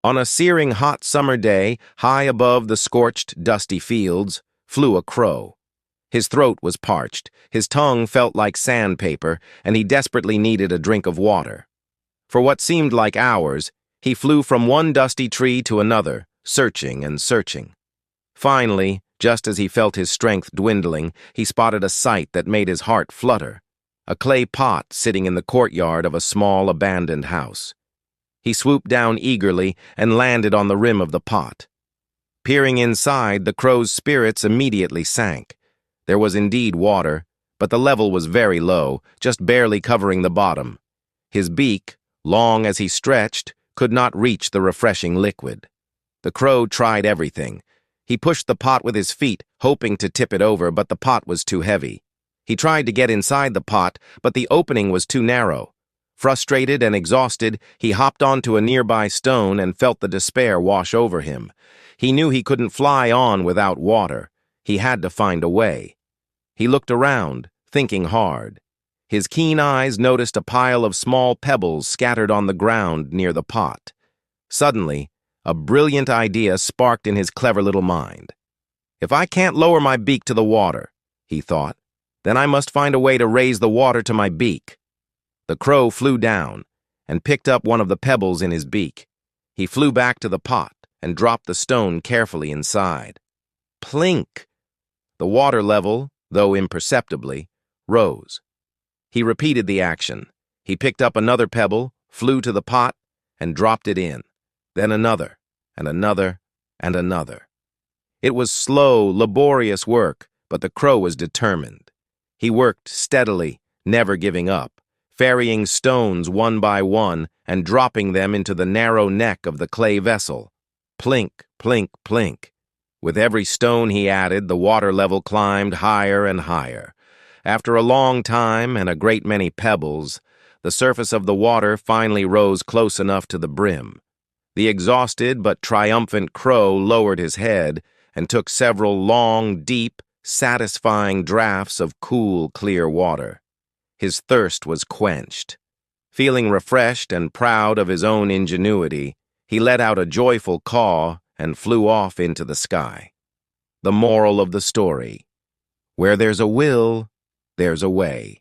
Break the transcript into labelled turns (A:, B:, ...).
A: On a searing hot summer day, high above the scorched, dusty fields, flew a crow. His throat was parched, his tongue felt like sandpaper, and he desperately needed a drink of water. For what seemed like hours, he flew from one dusty tree to another, searching and searching. Finally, just as he felt his strength dwindling, he spotted a sight that made his heart flutter: a clay pot sitting in the courtyard of a small abandoned house. He swooped down eagerly and landed on the rim of the pot. Peering inside, the crow's spirits immediately sank. There was indeed water, but the level was very low, just barely covering the bottom. His beak, long as he stretched, could not reach the refreshing liquid. The crow tried everything. He pushed the pot with his feet, hoping to tip it over, but the pot was too heavy. He tried to get inside the pot, but the opening was too narrow. Frustrated and exhausted, he hopped onto a nearby stone and felt the despair wash over him. He knew he couldn't fly on without water. He had to find a way. He looked around, thinking hard. His keen eyes noticed a pile of small pebbles scattered on the ground near the pot. Suddenly, a brilliant idea sparked in his clever little mind. "If I can't lower my beak to the water," he thought, "then I must find a way to raise the water to my beak." The crow flew down and picked up one of the pebbles in his beak. He flew back to the pot and dropped the stone carefully inside. Plink! The water level, though imperceptibly, rose. He repeated the action. He picked up another pebble, flew to the pot, and dropped it in. Then another, and another, and another. It was slow, laborious work, but the crow was determined. He worked steadily, never giving up, ferrying stones one by one and dropping them into the narrow neck of the clay vessel. Plink, plink, plink. With every stone he added, the water level climbed higher and higher. After a long time and a great many pebbles, the surface of the water finally rose close enough to the brim. The exhausted but triumphant crow lowered his head and took several long, deep, satisfying draughts of cool, clear water. His thirst was quenched. Feeling refreshed and proud of his own ingenuity, he let out a joyful caw and flew off into the sky. The moral of the story: where there's a will, there's a way.